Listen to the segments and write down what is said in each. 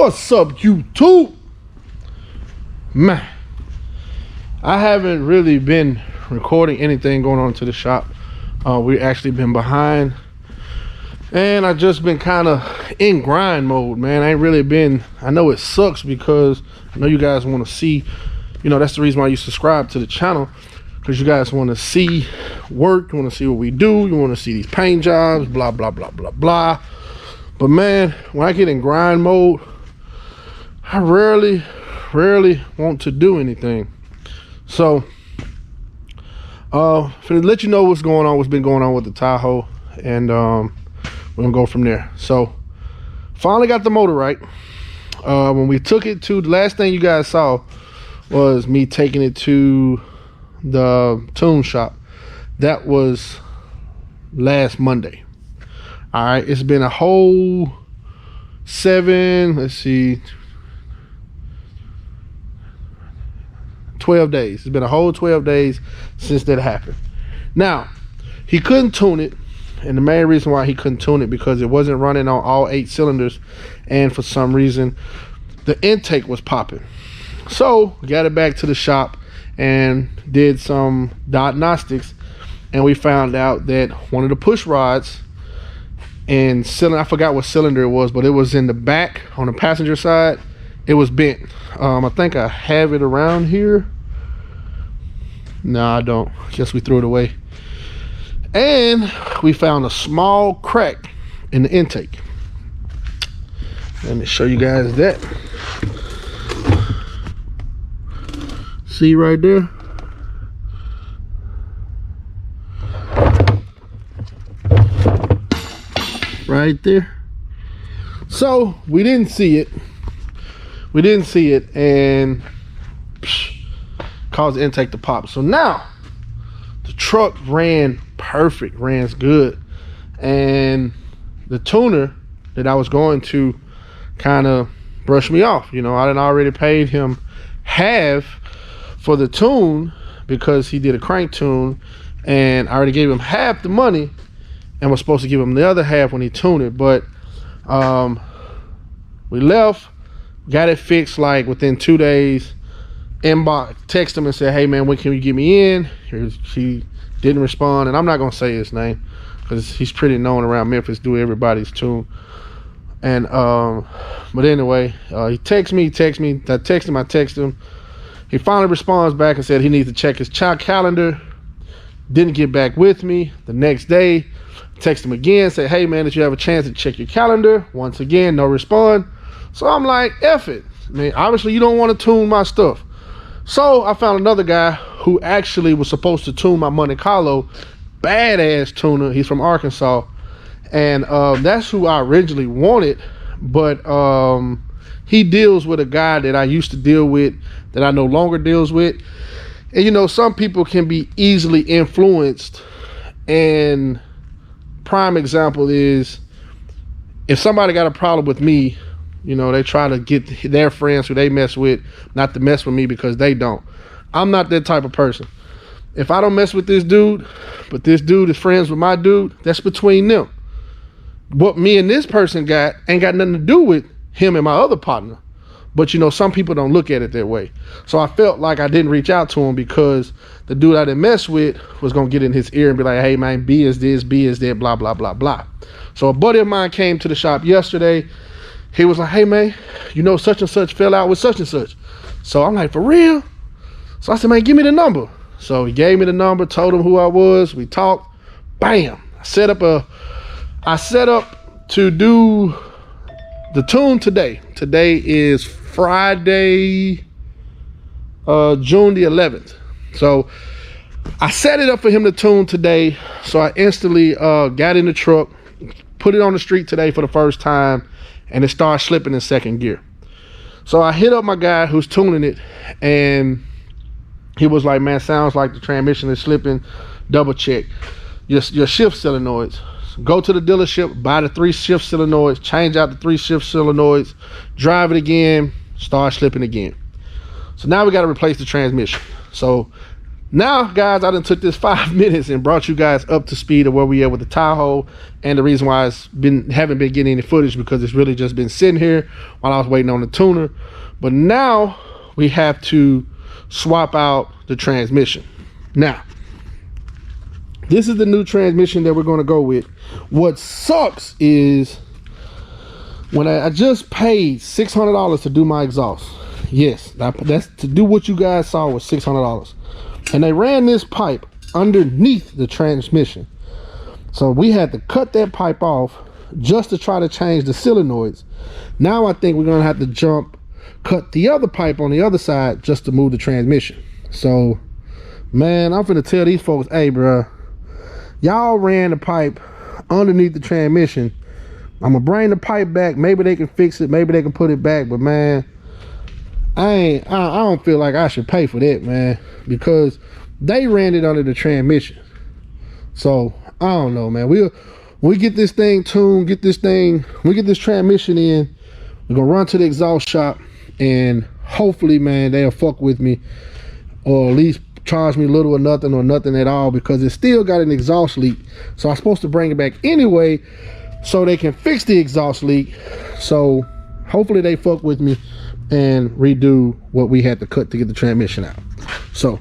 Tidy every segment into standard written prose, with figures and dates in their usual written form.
What's up, YouTube? Man, I haven't really been recording anything going on to the shop. We've actually been behind, and I just been kind of in grind mode, man. I ain't really been, I know it sucks because I know you guys want to see, you know, that's the reason why you subscribe to the channel, because you guys want to see work, you want to see what we do, you want to see these paint jobs, blah blah blah blah blah. But man, when I get in grind mode, I rarely want to do anything. So for to let you know what's going on, what's been going on with the Tahoe, and we're gonna go from there. So finally got the motor right. When we took it to, the last thing you guys saw was me taking it to the tune shop. That was last Monday. All right, it's been a whole 12 days. It's been a whole 12 days since that happened. Now, he couldn't tune it, and the main reason why he couldn't tune it because it wasn't running on all 8 cylinders, and for some reason the intake was popping. So we got it back to the shop and did some diagnostics, and we found out that one of the push rods and cylinder, I forgot what cylinder it was, but it was in the back on the passenger side. It was bent. I think I have it around here. No, I don't. Guess we threw it away. And we found a small crack in the intake. Let me show you guys that. See right there? Right there. So we didn't see it. And caused the intake to pop. So now the truck ran perfect, ran good, and the tuner that I was going to kind of brushed me off. You know, I done already paid him half for the tune because he did a crank tune, and I already gave him half the money and was supposed to give him the other half when he tuned it. But we left, got it fixed like within 2 days. Inbox, text him and said, hey man, when can you get me in? He didn't respond, and I'm not gonna say his name because he's pretty known around Memphis, do everybody's tune. And but anyway, he texted me, I text him. He finally responds back and said he needs to check his child calendar. Didn't get back with me. The next day, text him again, say, hey man, did you have a chance to check your calendar? Once again, no respond. So I'm like, F it. I mean, obviously you don't want to tune my stuff. So I found another guy who actually was supposed to tune my Monte Carlo, badass tuner. He's from Arkansas, and that's who I originally wanted. But he deals with a guy that I used to deal with that I no longer deals with. And you know, some people can be easily influenced, and prime example is if somebody got a problem with me, you know, they try to get their friends who they mess with not to mess with me because they don't. I'm not that type of person. If I don't mess with this dude, but this dude is friends with my dude, that's between them. What me and this person got ain't got nothing to do with him and my other partner. But you know, some people don't look at it that way. So I felt like I didn't reach out to him because the dude I didn't mess with was gonna get in his ear and be like, hey man, B is this, B is that, blah, blah, blah, blah. So a buddy of mine came to the shop yesterday. He was like, hey man, you know, such and such fell out with such and such. So I'm like, for real? So I said, man, give me the number. So he gave me the number, told him who I was. We talked, bam. I set up to do the tune today. Today is Friday, June the 11th. So I set it up for him to tune today. So I instantly got in the truck, put it on the street today for the first time, and it started slipping in second gear. So I hit up my guy who's tuning it, and he was like, man, sounds like the transmission is slipping. Double check your shift solenoids. Go to the dealership, buy the 3 shift solenoids, change out the 3 shift solenoids, drive it again, start slipping again. So now we got to replace the transmission. So Now, guys, I done took this 5 minutes and brought you guys up to speed of where we are with the Tahoe, and the reason why haven't been getting any footage because it's really just been sitting here while I was waiting on the tuner. But now we have to swap out the transmission. Now, this is the new transmission that we're going to go with. What sucks is when I just paid $600 to do my exhaust. Yes, that's to do what you guys saw was $600. And they ran this pipe underneath the transmission. So we had to cut that pipe off just to try to change the solenoids. Now I think we're going to have to cut the other pipe on the other side just to move the transmission. So, man, I'm finna tell these folks, hey, bro, y'all ran the pipe underneath the transmission. I'm gonna bring the pipe back. Maybe they can fix it. Maybe they can put it back. But, man, I don't feel like I should pay for that, man, because they ran it under the transmission. So I don't know, man. We get this thing tuned, we get this transmission in, we're gonna run to the exhaust shop, and hopefully, man, they'll fuck with me, or at least charge me little or nothing at all, because it still got an exhaust leak. So I'm supposed to bring it back anyway so they can fix the exhaust leak. So hopefully they fuck with me and redo what we had to cut to get the transmission out. So,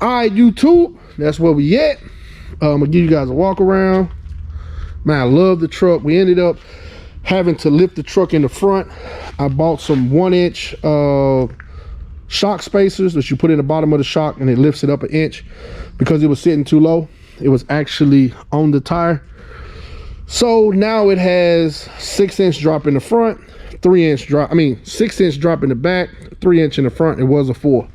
all right, YouTube, that's where we at. I'm gonna give you guys a walk around. Man, I love the truck. We ended up having to lift the truck in the front. I bought some 1-inch shock spacers that you put in the bottom of the shock, and it lifts it up 1 inch because it was sitting too low. It was actually on the tire. So now it has 6-inch drop in the front, 3-inch drop, 6-inch drop in the back, 3-inch in the front. It was a 4.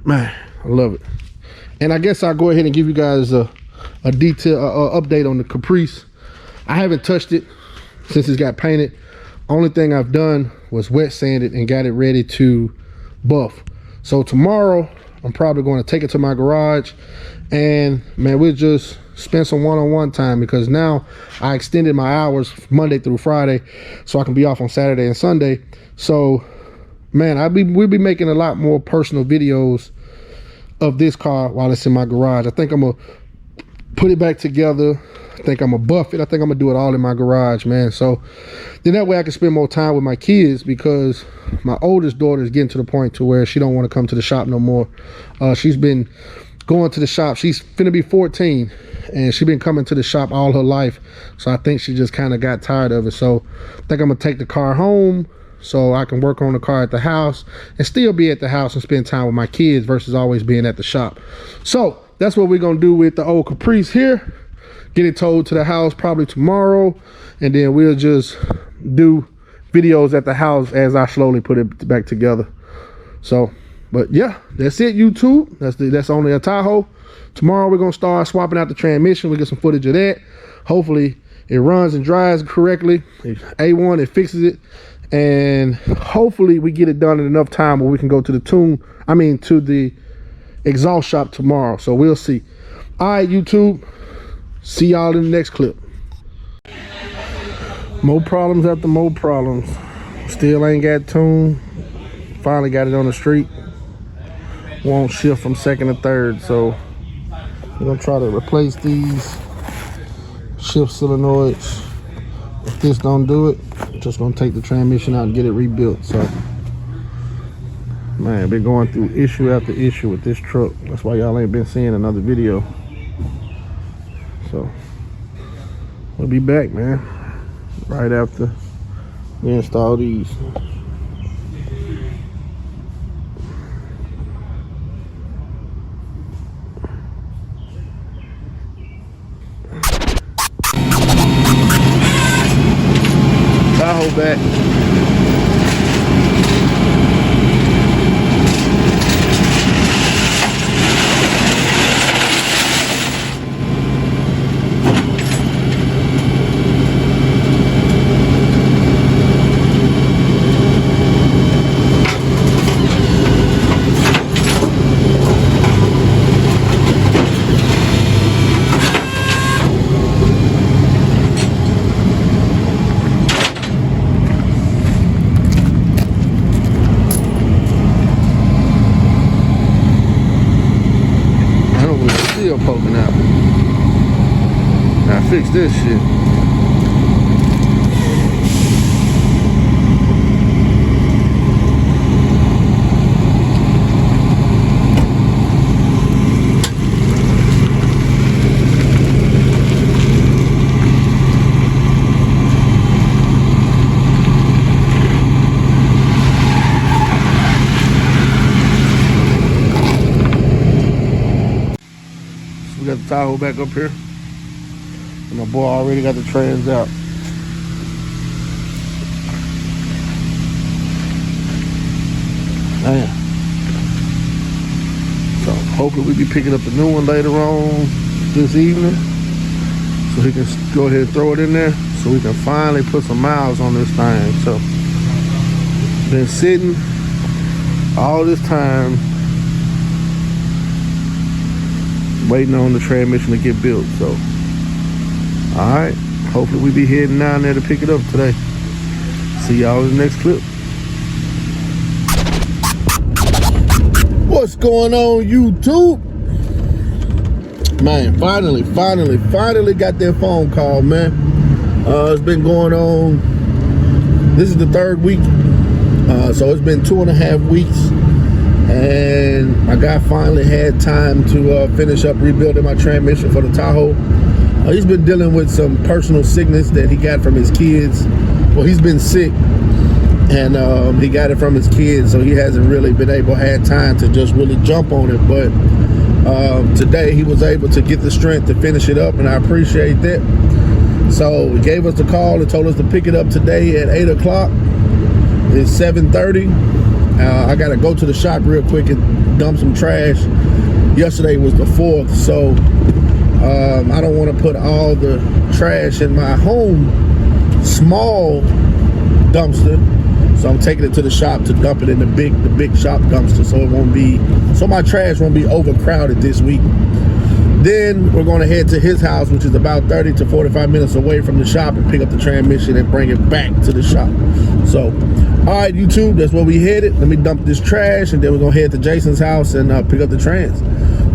Man, I love it. And I guess I'll go ahead and give you guys a detail update on the Caprice. I haven't touched it since it's got painted. Only thing I've done was wet sand it and got it ready to buff. So tomorrow I'm probably going to take it to my garage, and man, we'll just spend some one-on-one time, because now I extended my hours Monday through Friday so I can be off on Saturday and Sunday. So, man, we'll be making a lot more personal videos of this car while it's in my garage. I think I'm gonna put it back together. I think I'm gonna buff it. I think I'm gonna do it all in my garage, man. So then that way I can spend more time with my kids, because my oldest daughter is getting to the point to where she don't want to come to the shop no more. She's been going to the shop. She's finna be 14, and she's been coming to the shop all her life. So I think she just kind of got tired of it. So I think I'm gonna take the car home so I can work on the car at the house and still be at the house and spend time with my kids versus always being at the shop. So that's what we're gonna do with the old Caprice here. Get it towed to the house probably tomorrow, and then we'll just do videos at the house as I slowly put it back together. So, but yeah, that's it, YouTube. That's only a Tahoe. Tomorrow we're gonna start swapping out the transmission. We get some footage of that. Hopefully it runs and dries correctly. A1, it fixes it, and hopefully we get it done in enough time where we can go to the exhaust shop tomorrow. So we'll see. All right, YouTube. See y'all in the next clip. More problems after more problems. Still ain't got tuned. Finally got it on the street. Won't shift from second to third. So we're gonna try to replace these shift solenoids. If this don't do it, just gonna take the transmission out and get it rebuilt. So, man, been going through issue after issue with this truck. That's why y'all ain't been seeing another video. So we'll be back, man, right after we install these. Tahoe back. poking out. Now fix this shit. We got the Tahoe back up here. And my boy already got the trans out. Man. So hopefully we'll be picking up the new one later on this evening. So he can go ahead and throw it in there so we can finally put some miles on this thing. So been sitting all this time waiting on the transmission to get built. So alright, hopefully we be heading down there to pick it up today. See y'all in the next clip. What's going on, YouTube? Man, finally got that phone call, man. It's been going on. This is the third week. So it's been 2.5 weeks. And my guy finally had time to finish up rebuilding my transmission for the Tahoe. He's been dealing with some personal sickness that he got from his kids. Well, he's been sick, and he got it from his kids, so he hasn't really been able, had time to just really jump on it. But today he was able to get the strength to finish it up, and I appreciate that. So he gave us the call and told us to pick it up today at 8 o'clock. It's 7:30. I gotta go to the shop real quick and dump some trash. Yesterday was the 4th, so I don't want to put all the trash in my home small dumpster, so I'm taking it to the shop to dump it in the big shop dumpster, so it won't be, so my trash won't be overcrowded this week. Then we're going to head to his house, which is about 30 to 45 minutes away from the shop, and pick up the transmission and bring it back to the shop. So all right, YouTube, that's where we headed. Let me dump this trash, and then we're gonna head to Jason's house and pick up the trans.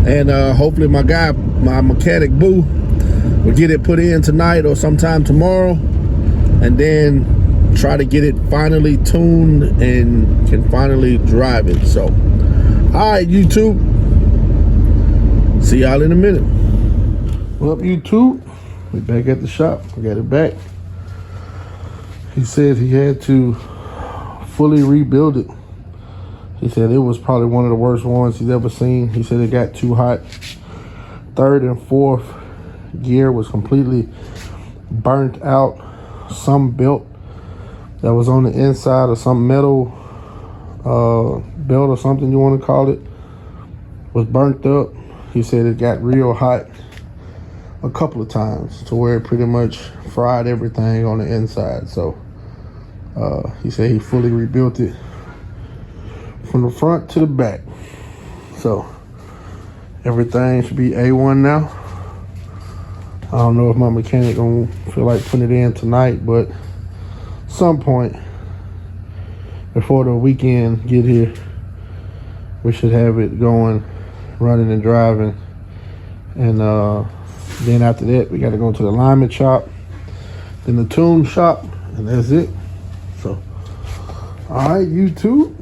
And hopefully my guy, my mechanic Boo, will get it put in tonight or sometime tomorrow, and then try to get it finally tuned and can finally drive it. So all right, YouTube, see y'all in a minute. Well, YouTube, we back at the shop. We got it back. He said he had to fully rebuild it. He said it was probably one of the worst ones he's ever seen. He said it got too hot. Third and fourth gear was completely burnt out. Some belt that was on the inside of some metal belt or something you want to call it was burnt up. He said it got real hot a couple of times to where it pretty much fried everything on the inside. So he said he fully rebuilt it from the front to the back. So everything should be A1 now. I don't know if my mechanic gonna feel like putting it in tonight, but some point before the weekend get here, we should have it going, running and driving. And then after that, we got to go to the alignment shop, then the tune shop, and that's it. So, all right, YouTube.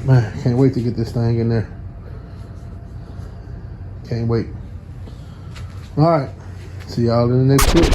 Man, can't wait to get this thing in there. Can't wait. All right, see y'all in the next clip.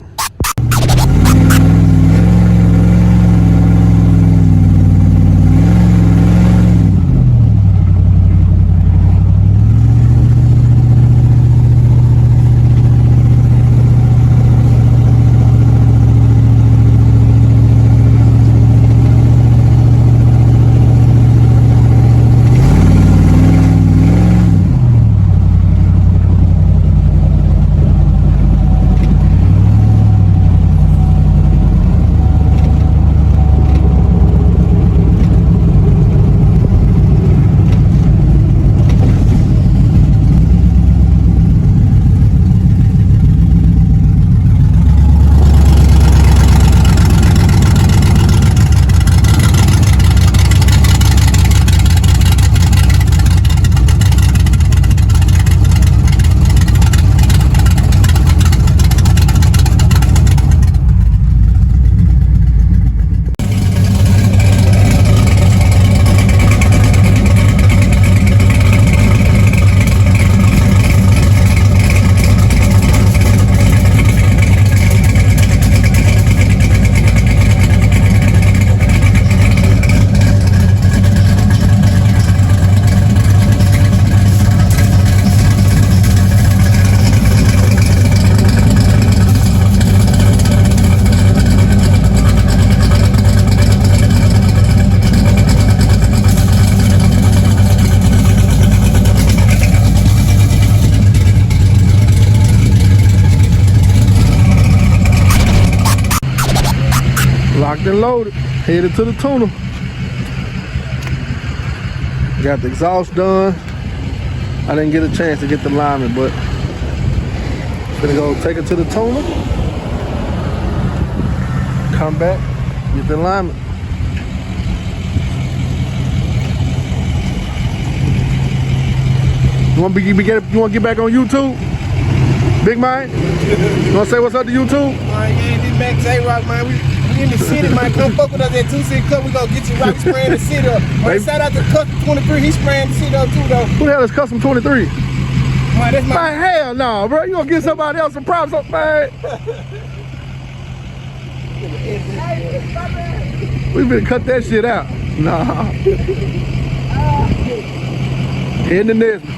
and loaded. Headed to the tunnel. Got the exhaust done. I didn't get a chance to get the alignment, but gonna go take it to the tunnel. Come back, get the alignment. You want to get back on YouTube? Big man? You want to say what's up to YouTube? Alright, man, this back to A-Rock, man. We in the city, man. Come fuck with us at 2 Cup. We gonna get you rock spraying the city up. Man, shout out to Custom 23. He's spraying the city up too, though. Who the hell is Custom 23? Man, that's my... Man, hell no, bro. You gonna give somebody else some props up, man? We better cut that shit out. Nah. In the next.